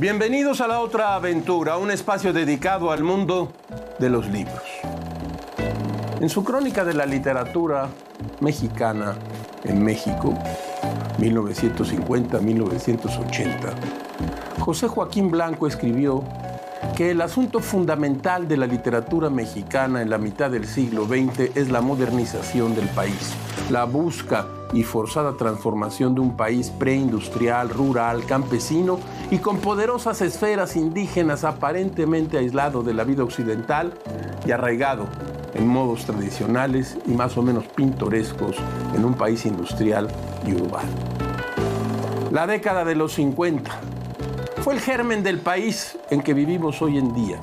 Bienvenidos a La Otra Aventura, un espacio dedicado al mundo de los libros. En su crónica de la literatura mexicana en México, 1950-1980, José Joaquín Blanco escribió que el asunto fundamental de la literatura mexicana en la mitad del siglo XX es la modernización del país, la busca y forzada transformación de un país preindustrial, rural, campesino y con poderosas esferas indígenas aparentemente aislado de la vida occidental y arraigado en modos tradicionales y más o menos pintorescos en un país industrial y urbano. La década de los 50 fue el germen del país en que vivimos hoy en día.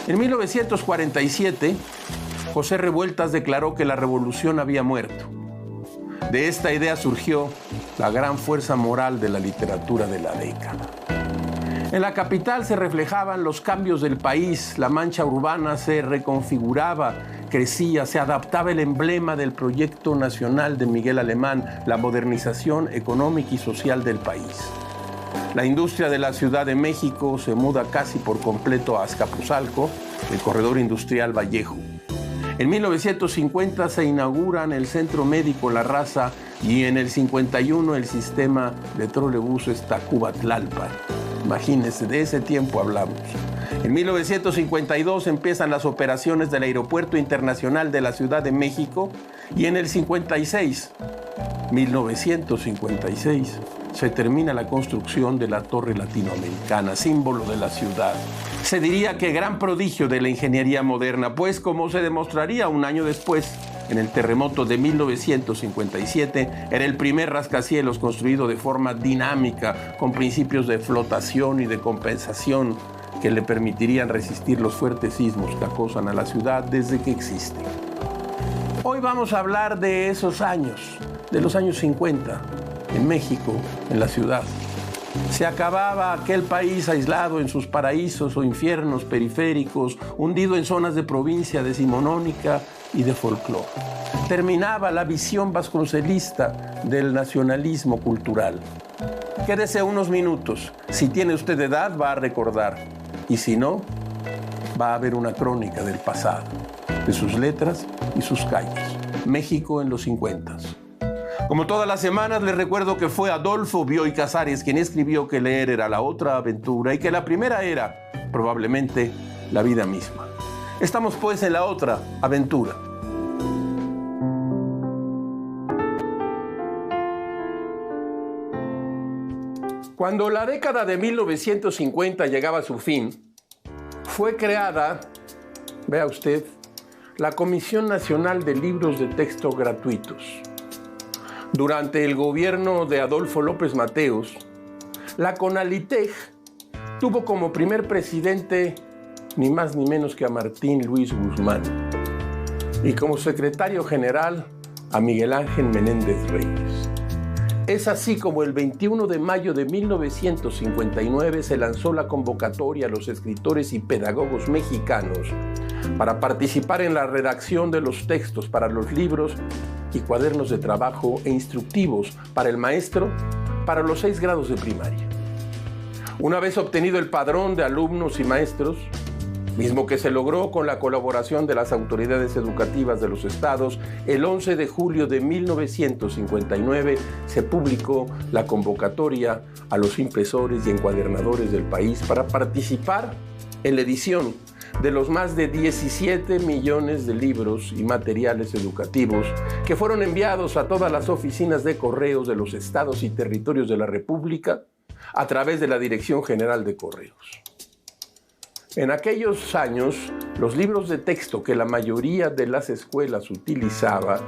En 1947, José Revueltas declaró que la revolución había muerto. De esta idea surgió la gran fuerza moral de la literatura de la década. En la capital se reflejaban los cambios del país, la mancha urbana se reconfiguraba, crecía, se adaptaba el emblema del proyecto nacional de Miguel Alemán, la modernización económica y social del país. La industria de la Ciudad de México se muda casi por completo a Azcapotzalco, el corredor industrial Vallejo. En 1950 se inauguran el Centro Médico La Raza y en el 51 el sistema de trolebuses Tacuba-Tlalpan. Imagínense, de ese tiempo hablamos. En 1952 empiezan las operaciones del Aeropuerto Internacional de la Ciudad de México y en el 1956, se termina la construcción de la Torre Latinoamericana, símbolo de la ciudad. Se diría que gran prodigio de la ingeniería moderna, pues como se demostraría un año después, en el terremoto de 1957, era el primer rascacielos construido de forma dinámica, con principios de flotación y de compensación que le permitirían resistir los fuertes sismos que acosan a la ciudad desde que existe. Hoy vamos a hablar de esos años, de los años 50, en México, en la ciudad. Se acababa aquel país aislado en sus paraísos o infiernos periféricos, hundido en zonas de provincia decimonónica y de folclore. Terminaba la visión vasconcelista del nacionalismo cultural. Quédese unos minutos. Si tiene usted edad, va a recordar. Y si no, va a haber una crónica del pasado, de sus letras y sus calles. México en los 50s. Como todas las semanas, les recuerdo que fue Adolfo Bioy Casares quien escribió que leer era la otra aventura y que la primera era, probablemente, la vida misma. Estamos pues en la otra aventura. Cuando la década de 1950 llegaba a su fin, fue creada, vea usted, la Comisión Nacional de Libros de Texto Gratuitos. Durante el gobierno de Adolfo López Mateos, la CONALITEG tuvo como primer presidente ni más ni menos que a Martín Luis Guzmán y como secretario general a Miguel Ángel Menéndez Reyes. Es así como el 21 de mayo de 1959 se lanzó la convocatoria a los escritores y pedagogos mexicanos para participar en la redacción de los textos para los libros y cuadernos de trabajo e instructivos para el maestro para los 6 grados de primaria. Una vez obtenido el padrón de alumnos y maestros, mismo que se logró con la colaboración de las autoridades educativas de los estados, el 11 de julio de 1959 se publicó la convocatoria a los impresores y encuadernadores del país para participar en la edición de los más de 17 millones de libros y materiales educativos que fueron enviados a todas las oficinas de correos de los estados y territorios de la República a través de la Dirección General de Correos. En aquellos años, los libros de texto que la mayoría de las escuelas utilizaba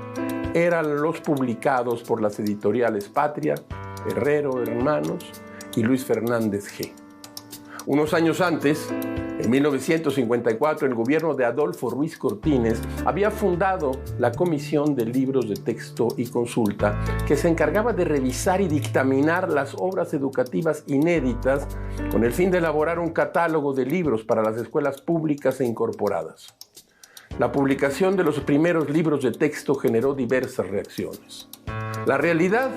eran los publicados por las editoriales Patria, Herrero Hermanos y Luis Fernández G. Unos años antes, en 1954, el gobierno de Adolfo Ruiz Cortines había fundado la Comisión de Libros de Texto y Consulta, que se encargaba de revisar y dictaminar las obras educativas inéditas con el fin de elaborar un catálogo de libros para las escuelas públicas e incorporadas. La publicación de los primeros libros de texto generó diversas reacciones. La realidad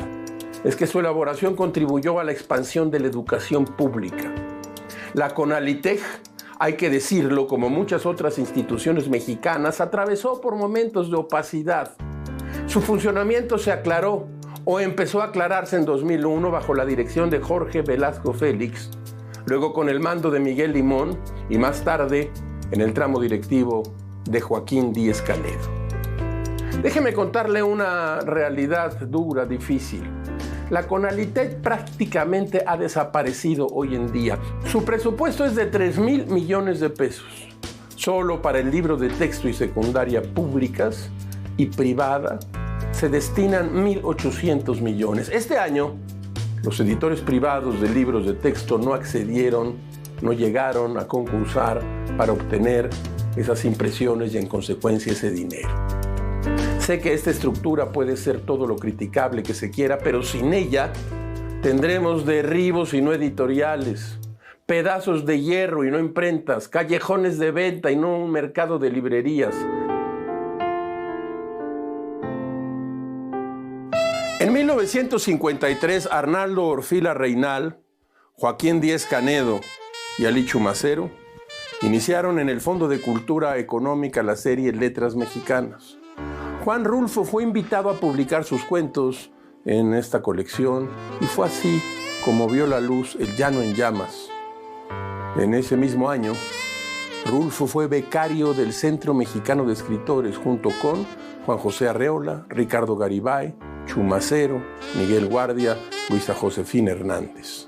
es que su elaboración contribuyó a la expansión de la educación pública. La CONALITEG, hay que decirlo, como muchas otras instituciones mexicanas, atravesó por momentos de opacidad. Su funcionamiento se aclaró o empezó a aclararse en 2001 bajo la dirección de Jorge Velasco Félix, luego con el mando de Miguel Limón y más tarde en el tramo directivo de Joaquín Díez-Canedo. Déjeme contarle una realidad dura, difícil. La CONALITEG prácticamente ha desaparecido hoy en día. Su presupuesto es de 3,000 millones de pesos, solo para el libro de texto y secundaria públicas y privada se destinan 1,800 millones. Este año, los editores privados de libros de texto no llegaron a concursar para obtener esas impresiones y en consecuencia ese dinero. Sé que esta estructura puede ser todo lo criticable que se quiera, pero sin ella tendremos derribos y no editoriales, pedazos de hierro y no imprentas, callejones de venta y no un mercado de librerías. En 1953, Arnaldo Orfila Reynal, Joaquín Díez-Canedo y Ali Chumacero iniciaron en el Fondo de Cultura Económica la serie Letras Mexicanas. Juan Rulfo fue invitado a publicar sus cuentos en esta colección y fue así como vio la luz El Llano en Llamas. En ese mismo año, Rulfo fue becario del Centro Mexicano de Escritores junto con Juan José Arreola, Ricardo Garibay, Chumacero, Miguel Guardia, Luisa Josefina Hernández.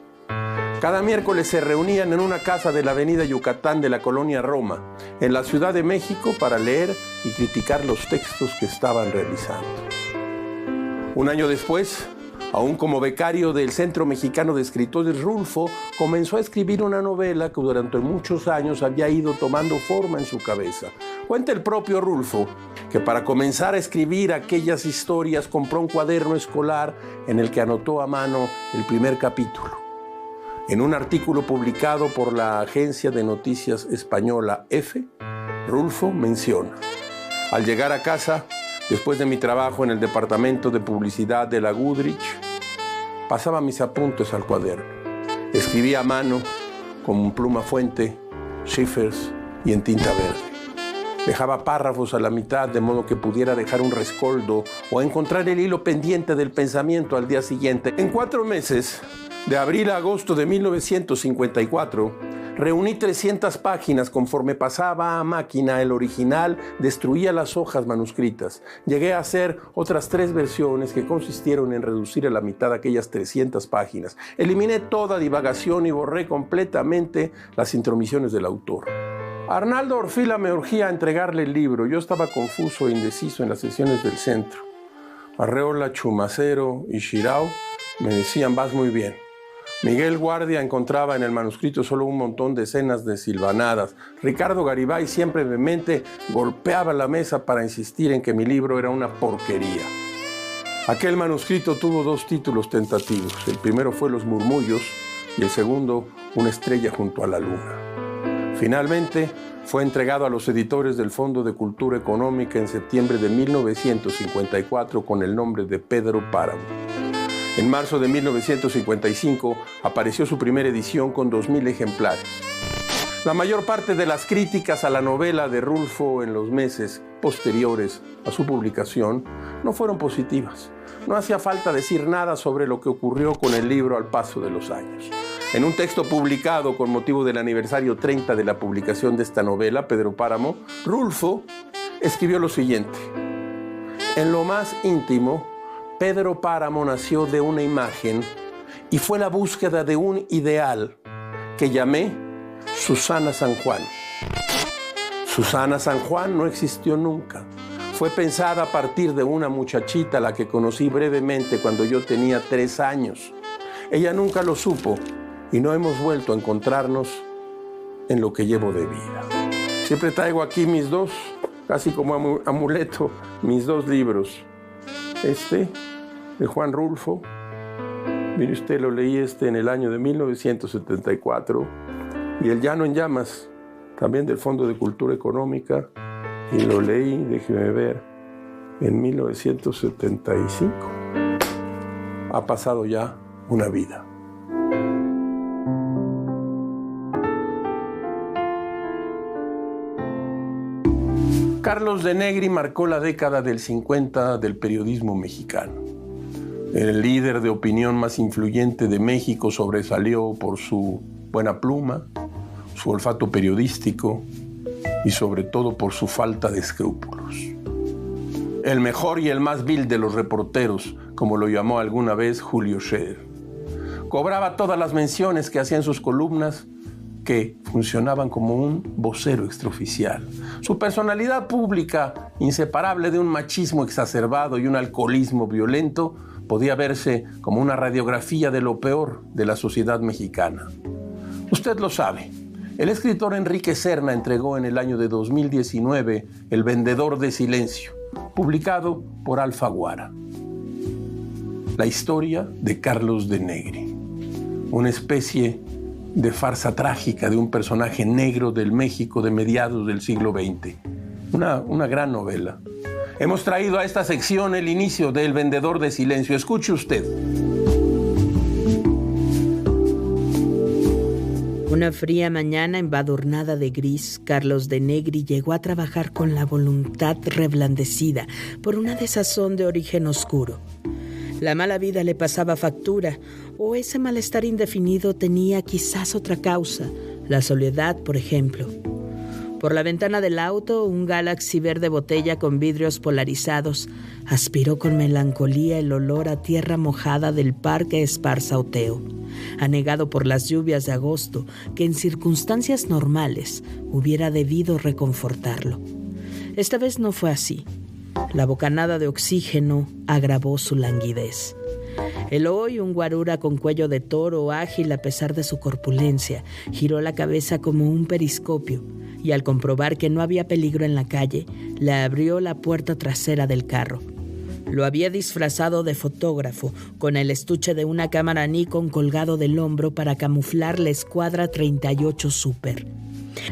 Cada miércoles se reunían en una casa de la avenida Yucatán de la colonia Roma, en la Ciudad de México, para leer y criticar los textos que estaban realizando. Un año después, aún como becario del Centro Mexicano de Escritores, Rulfo comenzó a escribir una novela que durante muchos años había ido tomando forma en su cabeza. Cuenta el propio Rulfo que para comenzar a escribir aquellas historias compró un cuaderno escolar en el que anotó a mano el primer capítulo. En un artículo publicado por la agencia de noticias española EFE, Rulfo menciona: al llegar a casa, después de mi trabajo en el departamento de publicidad de la Goodrich, pasaba mis apuntes al cuaderno. Escribía a mano, con pluma fuente, Schiffers y en tinta verde. Dejaba párrafos a la mitad de modo que pudiera dejar un rescoldo o encontrar el hilo pendiente del pensamiento al día siguiente. En 4 meses, de abril a agosto de 1954, reuní 300 páginas. Conforme pasaba a máquina el original, destruía las hojas manuscritas. Llegué a hacer otras 3 versiones que consistieron en reducir a la mitad aquellas 300 páginas. Eliminé toda divagación y borré completamente las intromisiones del autor. Arnaldo Orfila me urgía a entregarle el libro. Yo estaba confuso e indeciso en las sesiones del centro. Arreola, Chumacero y Shirao me decían: vas muy bien. Miguel Guardia encontraba en el manuscrito solo un montón de escenas desilvanadas. Ricardo Garibay siempre vehemente golpeaba la mesa para insistir en que mi libro era una porquería. Aquel manuscrito tuvo 2 títulos tentativos. El primero fue Los Murmullos y el segundo, Una estrella junto a la luna. Finalmente, fue entregado a los editores del Fondo de Cultura Económica en septiembre de 1954 con el nombre de Pedro Páramo. En marzo de 1955 apareció su primera edición con 2,000 ejemplares. La mayor parte de las críticas a la novela de Rulfo en los meses posteriores a su publicación no fueron positivas. No hacía falta decir nada sobre lo que ocurrió con el libro al paso de los años. En un texto publicado con motivo del aniversario 30 de la publicación de esta novela, Pedro Páramo, Rulfo escribió lo siguiente: en lo más íntimo, Pedro Páramo nació de una imagen y fue la búsqueda de un ideal que llamé Susana San Juan. Susana San Juan no existió nunca. Fue pensada a partir de una muchachita a la que conocí brevemente cuando yo tenía 3 años. Ella nunca lo supo y no hemos vuelto a encontrarnos en lo que llevo de vida. Siempre traigo aquí mis 2, casi como amuleto, mis 2 libros. Este, de Juan Rulfo, mire usted, lo leí en el año de 1974, y El Llano en Llamas, también del Fondo de Cultura Económica, y lo leí, déjeme ver, en 1975. ha pasado ya una vida. Carlos de Negri marcó la década del 50 del periodismo mexicano. El líder de opinión más influyente de México sobresalió por su buena pluma, su olfato periodístico y sobre todo por su falta de escrúpulos. El mejor y el más vil de los reporteros, como lo llamó alguna vez Julio Scherer. Cobraba todas las menciones que hacía en sus columnas, que funcionaban como un vocero extraoficial. Su personalidad pública, inseparable de un machismo exacerbado y un alcoholismo violento, podía verse como una radiografía de lo peor de la sociedad mexicana. Usted lo sabe. El escritor Enrique Serna entregó en el año de 2019 El vendedor de silencio, publicado por Alfaguara. La historia de Carlos de Negri, una especie de farsa trágica de un personaje negro del México de mediados del siglo XX. Una gran novela. Hemos traído a esta sección el inicio de El vendedor de silencio. Escuche usted. Una fría mañana embadurnada de gris, Carlos de Negri llegó a trabajar con la voluntad reblandecida por una desazón de origen oscuro. La mala vida le pasaba factura, o ese malestar indefinido tenía quizás otra causa, la soledad, por ejemplo. Por la ventana del auto, un Galaxy verde botella con vidrios polarizados aspiró con melancolía el olor a tierra mojada del Parque Esparza-Oteo, anegado por las lluvias de agosto que en circunstancias normales hubiera debido reconfortarlo. Esta vez no fue así. La bocanada de oxígeno agravó su languidez. Eloy, un guarura con cuello de toro, ágil a pesar de su corpulencia, giró la cabeza como un periscopio y al comprobar que no había peligro en la calle, le abrió la puerta trasera del carro. Lo había disfrazado de fotógrafo, con el estuche de una cámara Nikon colgado del hombro para camuflar la escuadra 38 Super.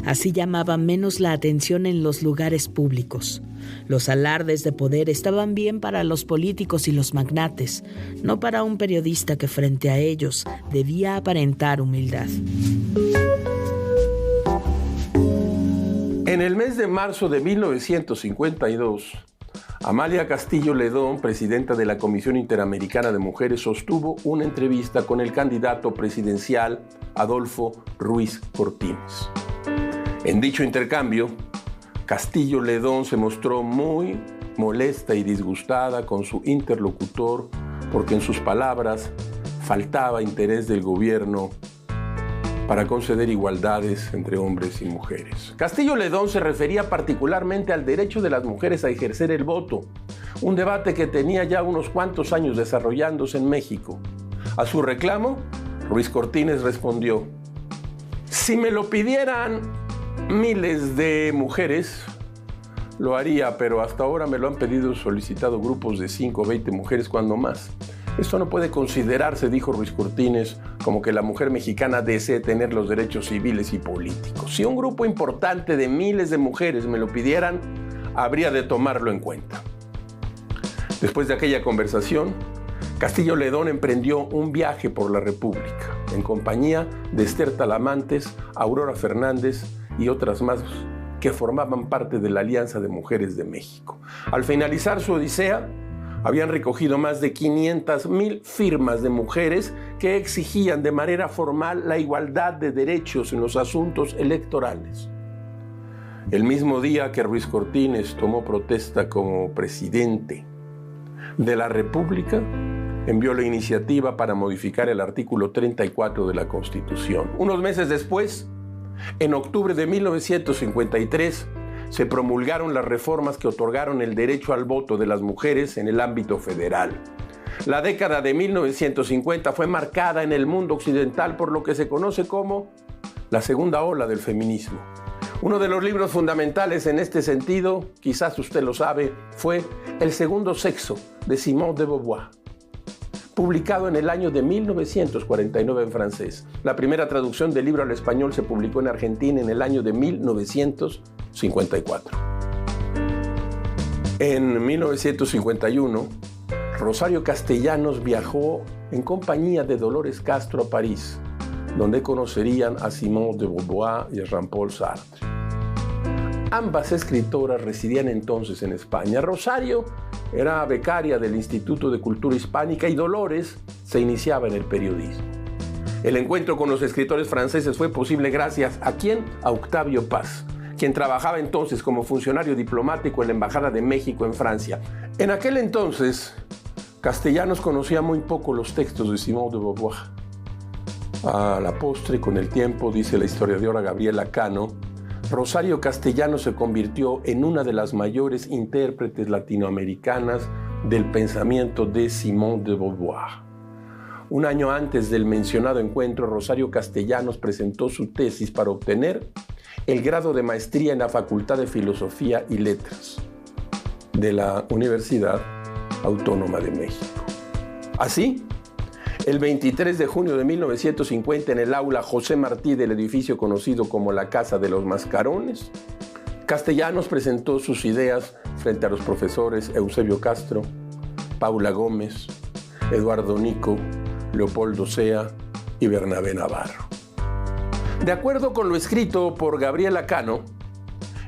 Así llamaba menos la atención en los lugares públicos. Los alardes de poder estaban bien para los políticos y los magnates, no para un periodista que frente a ellos debía aparentar humildad. En el mes de marzo de 1952, Amalia Castillo Ledón, presidenta de la Comisión Interamericana de Mujeres, sostuvo una entrevista con el candidato presidencial Adolfo Ruiz Cortines. En dicho intercambio, Castillo Ledón se mostró muy molesta y disgustada con su interlocutor porque en sus palabras faltaba interés del gobierno para conceder igualdades entre hombres y mujeres. Castillo Ledón se refería particularmente al derecho de las mujeres a ejercer el voto, un debate que tenía ya unos cuantos años desarrollándose en México. A su reclamo, Ruiz Cortines respondió: si me lo pidieran miles de mujeres, lo haría, pero hasta ahora me lo han pedido solicitado grupos de 5 o 20 mujeres cuando más. Esto no puede considerarse, dijo Ruiz Cortines, como que la mujer mexicana desee tener los derechos civiles y políticos. Si un grupo importante de miles de mujeres me lo pidieran, habría de tomarlo en cuenta. Después de aquella conversación, Castillo Ledón emprendió un viaje por la República, en compañía de Esther Talamantes, Aurora Fernández y otras más que formaban parte de la Alianza de Mujeres de México. Al finalizar su odisea, habían recogido más de 500,000 firmas de mujeres que exigían de manera formal la igualdad de derechos en los asuntos electorales. El mismo día que Ruiz Cortines tomó protesta como presidente de la República, envió la iniciativa para modificar el artículo 34 de la Constitución. Unos meses después, en octubre de 1953, se promulgaron las reformas que otorgaron el derecho al voto de las mujeres en el ámbito federal. La década de 1950 fue marcada en el mundo occidental por lo que se conoce como la segunda ola del feminismo. Uno de los libros fundamentales en este sentido, quizás usted lo sabe, fue El segundo sexo, de Simone de Beauvoir, publicado en el año de 1949 en francés. La primera traducción del libro al español se publicó en Argentina en el año de 1954. En 1951, Rosario Castellanos viajó en compañía de Dolores Castro a París, donde conocerían a Simone de Beauvoir y a Jean-Paul Sartre. Ambas escritoras residían entonces en España. Rosario era becaria del Instituto de Cultura Hispánica y Dolores se iniciaba en el periodismo. El encuentro con los escritores franceses fue posible gracias ¿a quién? A Octavio Paz, quien trabajaba entonces como funcionario diplomático en la Embajada de México en Francia. En aquel entonces, Castellanos conocía muy poco los textos de Simone de Beauvoir. A la postre, con el tiempo, dice la historiadora Gabriela Cano, Rosario Castellanos se convirtió en una de las mayores intérpretes latinoamericanas del pensamiento de Simone de Beauvoir. Un año antes del mencionado encuentro, Rosario Castellanos presentó su tesis para obtener el grado de maestría en la Facultad de Filosofía y Letras de la Universidad Autónoma de México. Así, el 23 de junio de 1950, en el aula José Martí del edificio conocido como la Casa de los Mascarones, Castellanos presentó sus ideas frente a los profesores Eusebio Castro, Paula Gómez, Eduardo Nico, Leopoldo Sea y Bernabé Navarro. De acuerdo con lo escrito por Gabriela Cano,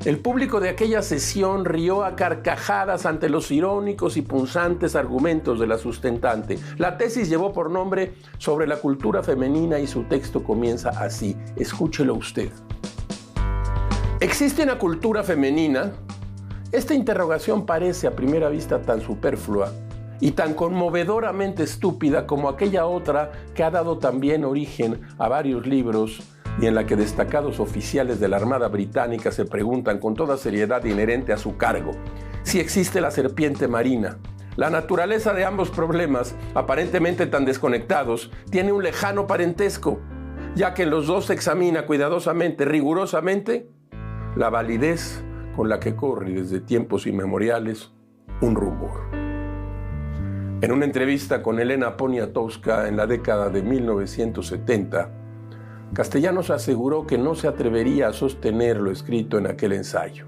el público de aquella sesión rió a carcajadas ante los irónicos y punzantes argumentos de la sustentante. La tesis llevó por nombre Sobre la cultura femenina y su texto comienza así. Escúchelo usted. ¿Existe una cultura femenina? Esta interrogación parece a primera vista tan superflua y tan conmovedoramente estúpida como aquella otra que ha dado también origen a varios libros y en la que destacados oficiales de la Armada Británica se preguntan con toda seriedad inherente a su cargo si existe la serpiente marina. La naturaleza de ambos problemas, aparentemente tan desconectados, tiene un lejano parentesco, ya que en los dos se examina cuidadosamente, rigurosamente, la validez con la que corre desde tiempos inmemoriales un rumor. En una entrevista con Elena Poniatowska en la década de 1970, Castellanos aseguró que no se atrevería a sostener lo escrito en aquel ensayo.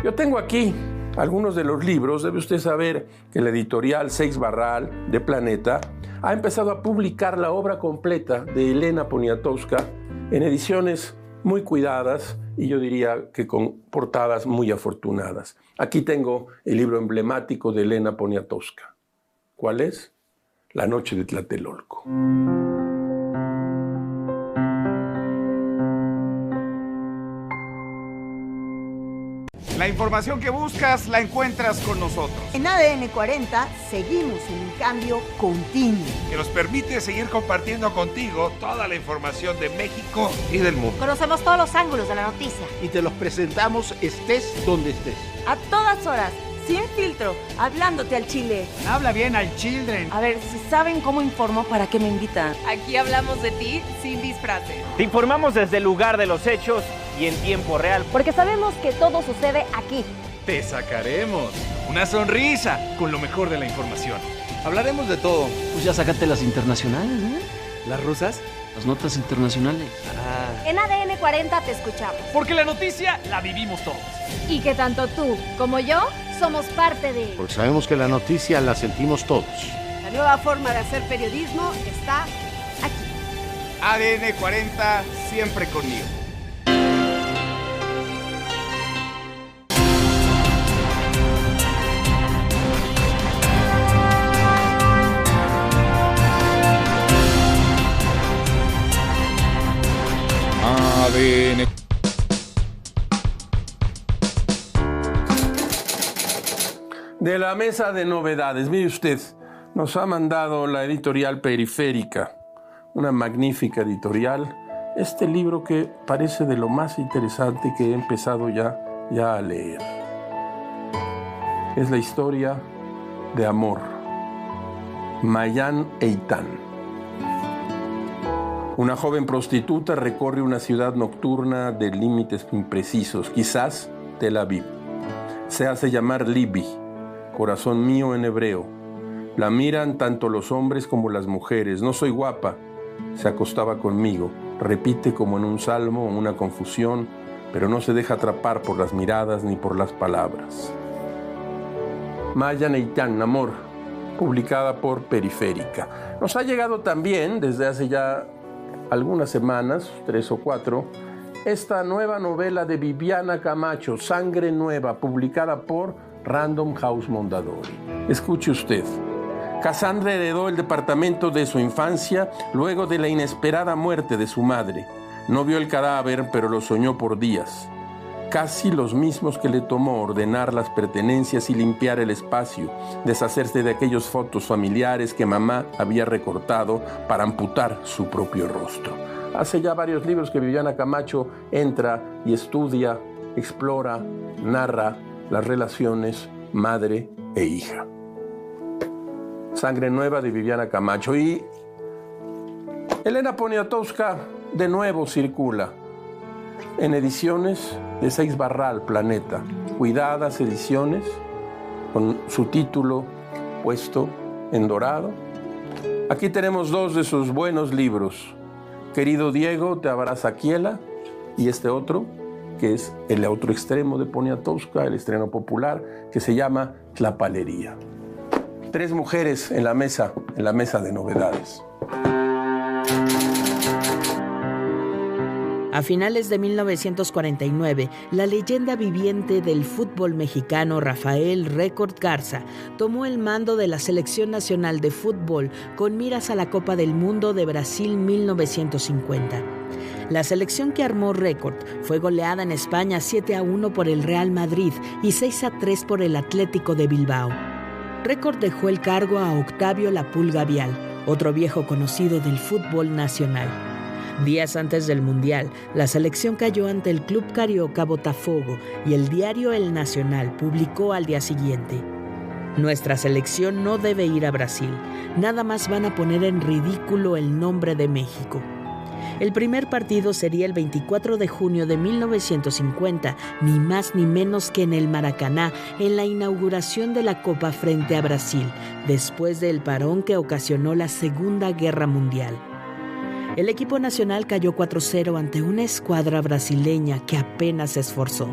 Yo tengo aquí algunos de los libros. Debe usted saber que la editorial Seix Barral de Planeta ha empezado a publicar la obra completa de Elena Poniatowska en ediciones muy cuidadas y yo diría que con portadas muy afortunadas. Aquí tengo el libro emblemático de Elena Poniatowska. ¿Cuál es? La noche de Tlatelolco. La información que buscas la encuentras con nosotros. En ADN 40 seguimos en un cambio continuo que nos permite seguir compartiendo contigo toda la información de México y del mundo. Conocemos todos los ángulos de la noticia y te los presentamos estés donde estés. A todas horas, sin filtro, hablándote al chile. Habla bien al children. A ver, si saben cómo informo, ¿para qué me invitan? Aquí hablamos de ti sin disfraces. Te informamos desde el lugar de los hechos y en tiempo real. Porque sabemos que todo sucede aquí. Te sacaremos una sonrisa con lo mejor de la información. Hablaremos de todo. Pues ya sácate las internacionales, ¿eh? ¿Las rusas? Las notas internacionales. En ADN 40 te escuchamos. Porque la noticia la vivimos todos. Y que tanto tú como yo somos parte de... Porque sabemos que la noticia la sentimos todos. La nueva forma de hacer periodismo está aquí. ADN 40, siempre conmigo. ADN. De la mesa de novedades, mire usted, nos ha mandado la editorial Periférica, una magnífica editorial, este libro que parece de lo más interesante que he empezado ya a leer. Es la historia de amor, Mayan Eitan. Una joven prostituta recorre una ciudad nocturna de límites imprecisos, quizás Tel Aviv. Se hace llamar Libi, corazón mío en hebreo. La miran tanto los hombres como las mujeres. No soy guapa. Se acostaba conmigo. Repite como en un salmo una confusión, pero no se deja atrapar por las miradas ni por las palabras. Mayan Eitan, amor, publicada por Periférica. Nos ha llegado también, desde hace ya algunas semanas, 3 o 4, esta nueva novela de Viviana Camacho, Sangre Nueva, publicada por Random House Mondadori. Escuche usted. Cassandra heredó el departamento de su infancia luego de la inesperada muerte de su madre. No vio el cadáver, pero lo soñó por días. Casi los mismos que le tomó ordenar las pertenencias y limpiar el espacio, deshacerse de aquellas fotos familiares que mamá había recortado para amputar su propio rostro. Hace ya varios libros que Viviana Camacho entra y estudia, explora, narra las relaciones madre e hija. Sangre Nueva de Viviana Camacho. Y Elena Poniatowska de nuevo circula en ediciones de Seix Barral, Planeta. Cuidadas ediciones con su título puesto en dorado. Aquí tenemos 2 de sus buenos libros. Querido Diego, te abraza Kiela, y este otro, que es el otro extremo de Poniatowska, el estreno popular, que se llama Tlapalería. 3 mujeres en la mesa de novedades. A finales de 1949, la leyenda viviente del fútbol mexicano Rafael Record Garza tomó el mando de la Selección Nacional de Fútbol con miras a la Copa del Mundo de Brasil 1950. La selección que armó Record fue goleada en España 7-1 por el Real Madrid y 6-3 por el Atlético de Bilbao. Record dejó el cargo a Octavio La Pulga Vial, otro viejo conocido del fútbol nacional. Días antes del Mundial, la selección cayó ante el club carioca Botafogo y el diario El Nacional publicó al día siguiente: nuestra selección no debe ir a Brasil, nada más van a poner en ridículo el nombre de México. El primer partido sería el 24 de junio de 1950, ni más ni menos que en el Maracaná, en la inauguración de la Copa frente a Brasil, después del parón que ocasionó la Segunda Guerra Mundial. El equipo nacional cayó 4-0 ante una escuadra brasileña que apenas se esforzó.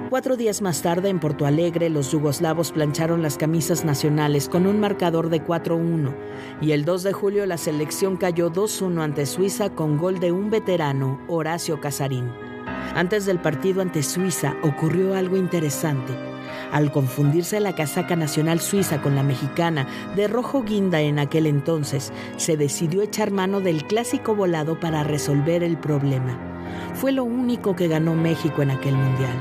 4 días más tarde, en Porto Alegre, los yugoslavos plancharon las camisas nacionales con un marcador de 4-1. Y el 2 de julio, la selección cayó 2-1 ante Suiza con gol de un veterano, Horacio Casarín. Antes del partido ante Suiza ocurrió algo interesante. Al confundirse la casaca nacional suiza con la mexicana, de rojo guinda en aquel entonces, se decidió echar mano del clásico volado para resolver el problema. Fue lo único que ganó México en aquel mundial.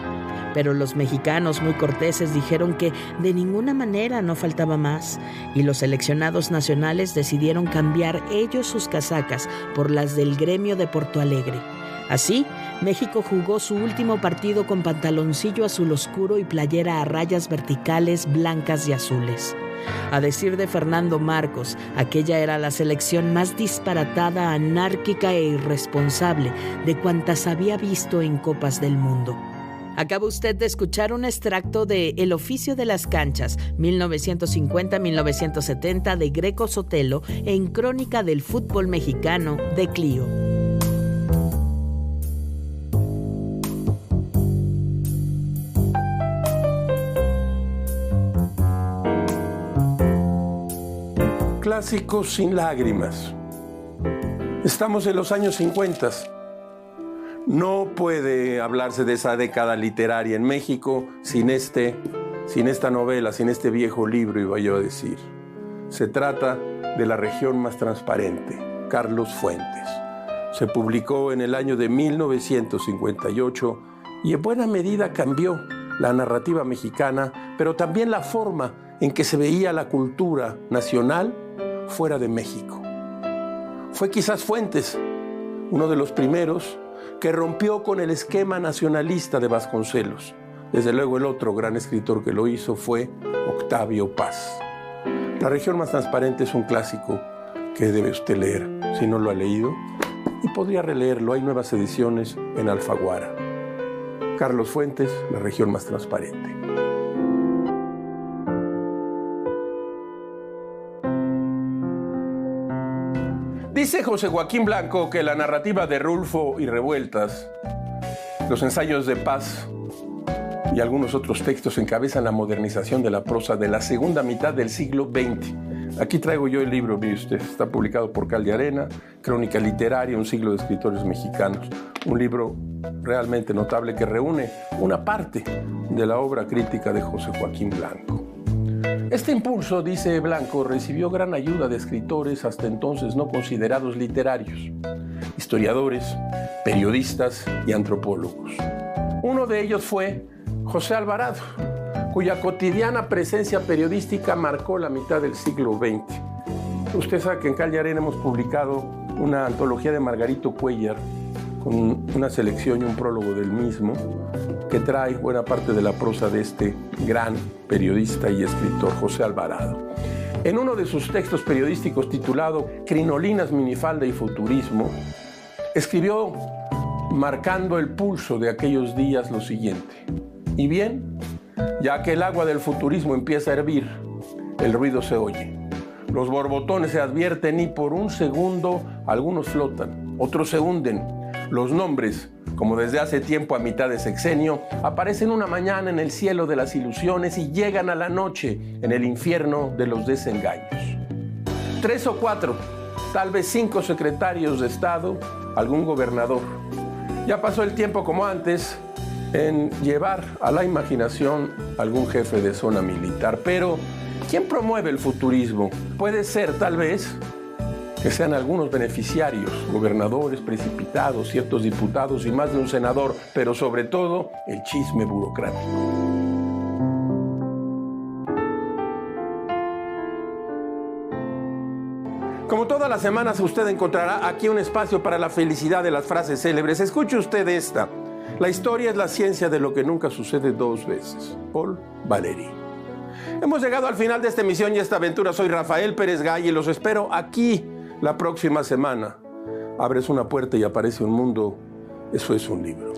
Pero los mexicanos, muy corteses, dijeron que de ninguna manera no faltaba más, y los seleccionados nacionales decidieron cambiar ellos sus casacas por las del gremio de Porto Alegre. Así, México jugó su último partido con pantaloncillo azul oscuro y playera a rayas verticales blancas y azules. A decir de Fernando Marcos, aquella era la selección más disparatada, anárquica e irresponsable de cuantas había visto en Copas del Mundo. Acaba usted de escuchar un extracto de El oficio de las canchas, 1950-1970, de Greco Sotelo, en Crónica del Fútbol Mexicano, de Clio. Clásicos sin lágrimas. Estamos en los años 50. No puede hablarse de esa década literaria en México sin esta novela, sin este viejo libro, iba yo a decir. Se trata de La región más transparente, Carlos Fuentes. Se publicó en el año de 1958 y en buena medida cambió la narrativa mexicana, pero también la forma en que se veía la cultura nacional fuera de México. Fue quizás Fuentes uno de los primeros que rompió con el esquema nacionalista de Vasconcelos. Desde luego el otro gran escritor que lo hizo fue Octavio Paz. La región más transparente es un clásico que debe usted leer si no lo ha leído, y podría releerlo. Hay nuevas ediciones en Alfaguara. Carlos Fuentes, La región más transparente. Dice José Joaquín Blanco que la narrativa de Rulfo y Revueltas, los ensayos de Paz y algunos otros textos encabezan la modernización de la prosa de la segunda mitad del siglo XX. Aquí traigo yo el libro, mire usted, está publicado por Cal de Arena, Crónica Literaria, un siglo de escritores mexicanos. Un libro realmente notable que reúne una parte de la obra crítica de José Joaquín Blanco. Este impulso, dice Blanco, recibió gran ayuda de escritores hasta entonces no considerados literarios, historiadores, periodistas y antropólogos. Uno de ellos fue José Alvarado, cuya cotidiana presencia periodística marcó la mitad del siglo XX. Usted sabe que en Cal de Arena hemos publicado una antología de Margarito Cuéllar con una selección y un prólogo del mismo, que trae buena parte de la prosa de este gran periodista y escritor José Alvarado. En uno de sus textos periodísticos titulado Crinolinas, minifalda y futurismo, escribió, marcando el pulso de aquellos días, lo siguiente: y bien, ya que el agua del futurismo empieza a hervir, el ruido se oye. Los borbotones se advierten y por un segundo algunos flotan, otros se hunden. Los nombres, como desde hace tiempo a mitad de sexenio, aparecen una mañana en el cielo de las ilusiones y llegan a la noche en el infierno de los desengaños. 3 o 4, tal vez 5 secretarios de Estado, algún gobernador. Ya pasó el tiempo como antes en llevar a la imaginación algún jefe de zona militar. Pero, ¿quién promueve el futurismo? Puede ser, tal vez, que sean algunos beneficiarios, gobernadores precipitados, ciertos diputados y más de un senador, pero sobre todo el chisme burocrático. Como todas las semanas, usted encontrará aquí un espacio para la felicidad de las frases célebres. Escuche usted esta: la historia es la ciencia de lo que nunca sucede 2 veces. Paul Valéry. Hemos llegado al final de esta emisión y esta aventura. Soy Rafael Pérez Gay y los espero aquí la próxima semana. Abres una puerta y aparece un mundo. Eso es un libro.